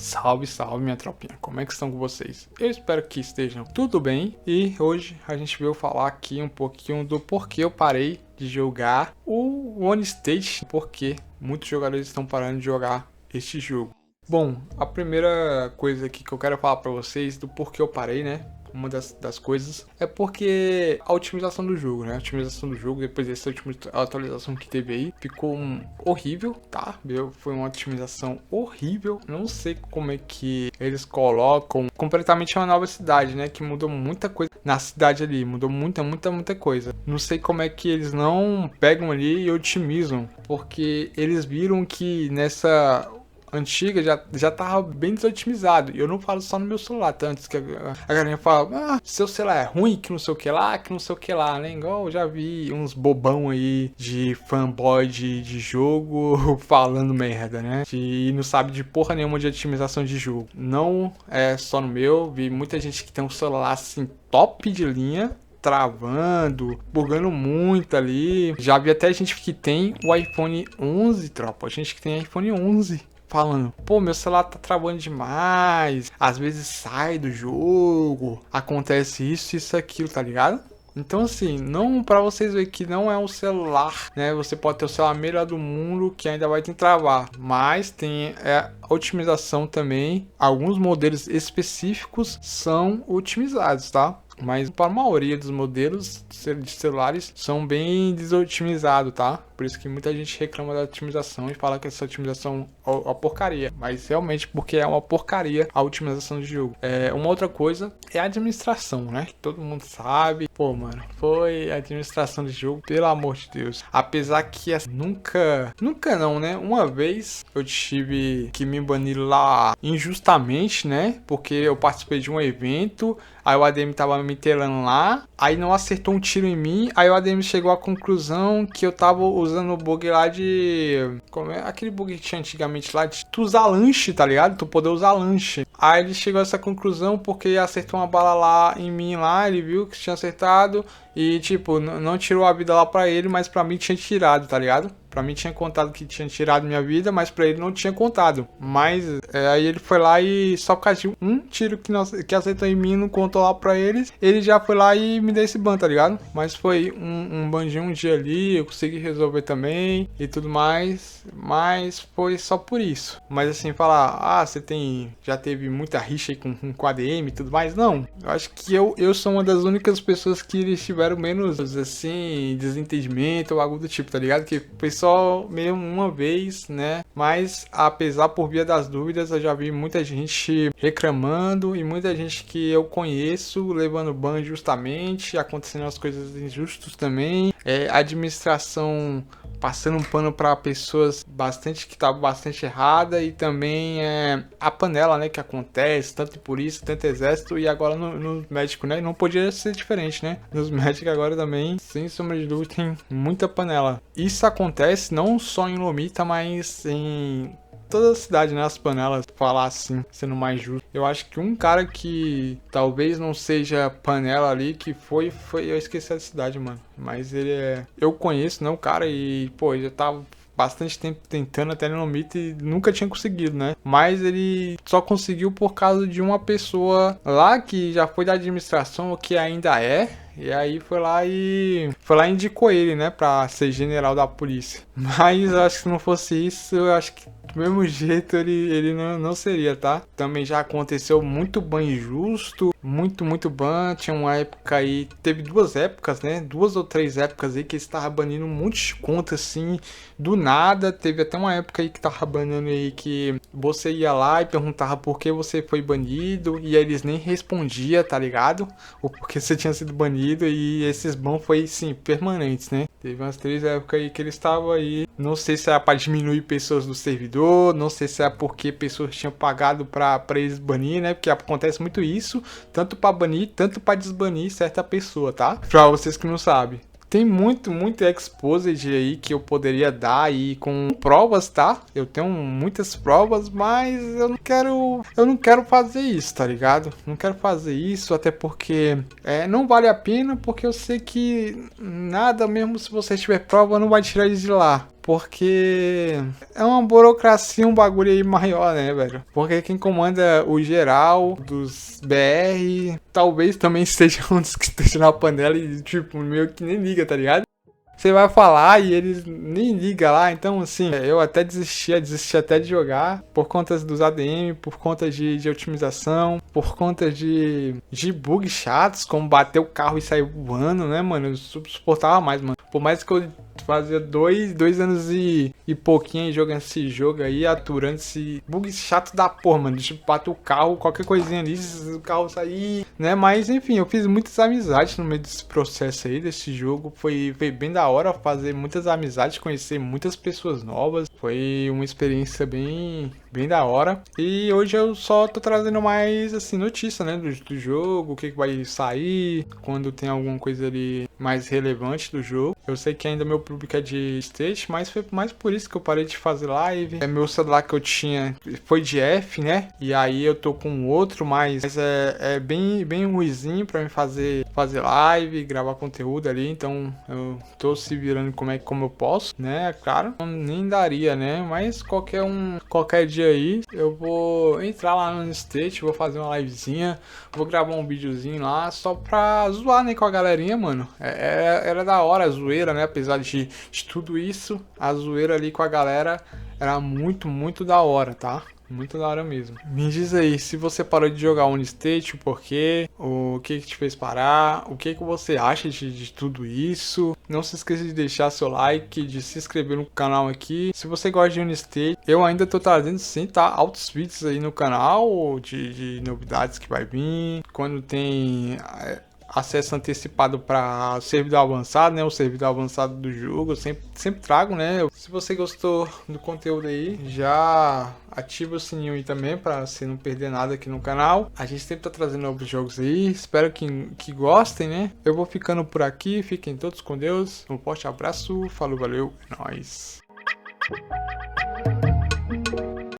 Salve, salve minha tropinha, como é que estão com vocês? Eu espero que estejam tudo bem e hoje a gente veio falar aqui um pouquinho do porquê eu parei de jogar o One State, porque muitos jogadores estão parando de jogar este jogo. Bom, a primeira coisa aqui que eu quero falar pra vocês do porquê eu parei, né? Uma das coisas é porque a otimização do jogo, né? A otimização do jogo, depois dessa última atualização que teve aí, ficou horrível, tá? Foi uma otimização horrível. Não sei como é que eles colocam completamente uma nova cidade, né? Que mudou muita coisa na cidade ali, mudou muita coisa. Não sei como é que eles não pegam ali e otimizam, porque eles viram que nessa antiga já tava bem desotimizado. E eu não falo só no meu celular, tá? Antes que a galera fala, seu celular é ruim, que não sei o que lá, né? Igual eu já vi uns bobão aí de fanboy de jogo falando merda, né? Que não sabe de porra nenhuma de otimização de jogo. Não é só no meu, vi muita gente que tem um celular assim top de linha, travando, bugando muito ali. Já vi até gente que tem o iPhone 11, tropa. Gente que tem iPhone 11 falando, pô, meu celular tá travando demais, às vezes sai do jogo, acontece isso, aquilo, tá ligado? Então assim, não para vocês verem que não é um celular, né? Você pode ter o celular melhor do mundo que ainda vai te travar, mas tem a otimização também. Alguns modelos específicos são otimizados, tá? Mas para a maioria dos modelos de celulares são bem desotimizados, tá? Por isso que muita gente reclama da otimização e fala que essa otimização é uma porcaria. Mas realmente porque é uma porcaria a otimização de jogo. Uma outra coisa é a administração, né? Todo mundo sabe. Pô, mano, foi a administração de jogo, pelo amor de Deus. Apesar que nunca não, né? Uma vez eu tive que me banir lá injustamente, né? Porque eu participei de um evento, aí o ADM tava me telando lá, aí não acertou um tiro em mim, aí o ADM chegou à conclusão que eu tava usando o bug lá de... Como é? Aquele bug que tinha antigamente lá, de tu usar lanche, tá ligado? Tu poder usar lanche. Aí ele chegou a essa conclusão porque acertou uma bala lá em mim lá, ele viu que tinha acertado e tipo, não tirou a vida lá pra ele, mas pra mim tinha tirado, tá ligado? Pra mim tinha contado que tinha tirado minha vida, mas pra ele não tinha contado. Mas aí ele foi lá e só por causa de um tiro que acertou em mim, não contou lá pra eles. Ele já foi lá e me deu esse ban, tá ligado? Mas foi um ban de um dia ali, eu consegui resolver também e tudo mais. Mas foi só por isso. Mas assim, falar, você já teve muita rixa aí com ADM e tudo mais. Não, eu acho que eu sou uma das únicas pessoas que eles tiveram menos, assim, desentendimento ou algo do tipo, tá ligado? Que foi só mesmo uma vez, né? Mas apesar por via das dúvidas, eu já vi muita gente reclamando e muita gente que eu conheço levando ban justamente, acontecendo as coisas injustas também. A administração passando um pano para pessoas que estavam bastante errada e também a panela, né, que acontece tanto por isso, tanto exército e agora no médico, né, não podia ser diferente, né, nos médicos agora também, sem sombra de dúvida, tem muita panela. Isso acontece não só em Lomita, mas em toda a cidade, né, as panelas, falar assim, sendo mais justo. Eu acho que um cara que talvez não seja panela ali, que foi, eu esqueci a cidade, mano, mas eu conheço, né, o cara e, pô, ele já tava bastante tempo tentando até no Meet e nunca tinha conseguido, né? Mas ele só conseguiu por causa de uma pessoa lá que já foi da administração, que ainda é. E aí foi lá e indicou ele, né, pra ser general da polícia. Mas eu acho que se não fosse isso, eu acho que do mesmo jeito ele não seria, tá? Também já aconteceu muito ban injusto, muito ban. Tinha uma época aí, teve duas épocas, né? 2 ou 3 épocas aí que eles estavam banindo um monte de conta assim, do nada. Teve até uma época aí que tava banindo aí que você ia lá e perguntava por que você foi banido e aí eles nem respondiam, tá ligado? Ou porque você tinha sido banido e esses bans foi, sim, permanentes, né? Teve umas 3 épocas aí que eles estavam aí. Não sei se era pra diminuir pessoas do servidor, não sei se era porque pessoas tinham pagado pra eles banir, né? Porque acontece muito isso, tanto pra banir, tanto pra desbanir certa pessoa, tá? Pra vocês que não sabem. Tem muito exposed aí que eu poderia dar aí com provas, tá? Eu tenho muitas provas, mas eu não quero fazer isso, tá ligado? Não quero fazer isso, até porque não vale a pena, porque eu sei que nada, mesmo se você tiver prova, não vai tirar eles de lá. porque é uma burocracia, um bagulho aí maior, né, velho? Porque quem comanda o geral dos BR, talvez também seja um dos que esteja na panela e, tipo, meio que nem liga, tá ligado? Você vai falar e eles nem ligam lá, então assim, eu até desisti até de jogar por conta dos ADM, por conta de otimização, por conta de bugs chatos, como bater o carro e sair voando, né, mano? Eu suportava mais, mano. Por mais que eu fazia dois anos e pouquinho aí jogando esse jogo aí, aturando esse bug chato da porra, mano. Tipo, bater o carro, qualquer coisinha ali, o carro sair, né? Mas enfim, eu fiz muitas amizades no meio desse processo aí, desse jogo. Foi bem da hora fazer muitas amizades, conhecer muitas pessoas novas. Foi uma experiência bem da hora. E hoje eu só tô trazendo mais, assim, notícia, né? Do jogo, o que vai sair, quando tem alguma coisa ali mais relevante do jogo. Eu sei que ainda meu público é de State, mas foi mais por isso que eu parei de fazer live. Meu celular que eu tinha foi de F, né? E aí eu tô com outro, mas é bem ruizinho pra mim fazer live, gravar conteúdo ali. Então eu tô se virando como eu posso, né? Claro, nem daria, né? Mas qualquer dia aí eu vou entrar lá no State, vou fazer uma livezinha, vou gravar um videozinho lá só pra zoar, né, com a galerinha, mano. Era da hora a zoeira, né? Apesar de tudo isso, a zoeira ali com a galera era muito da hora, tá? Muito da hora mesmo. Me diz aí, se você parou de jogar Unistate, o porquê, o que te fez parar, o que você acha de tudo isso. Não se esqueça de deixar seu like, de se inscrever no canal aqui. Se você gosta de Unistate, eu ainda tô trazendo sim, tá? Altos vídeos aí no canal de novidades que vai vir. Quando tem acesso antecipado para servidor avançado, né? O servidor avançado do jogo, eu sempre trago, né? Se você gostou do conteúdo aí, já ativa o sininho aí também para você não perder nada aqui no canal. A gente sempre tá trazendo novos jogos aí, espero que gostem, né? Eu vou ficando por aqui, fiquem todos com Deus. Um forte abraço, falou, valeu, é nóis.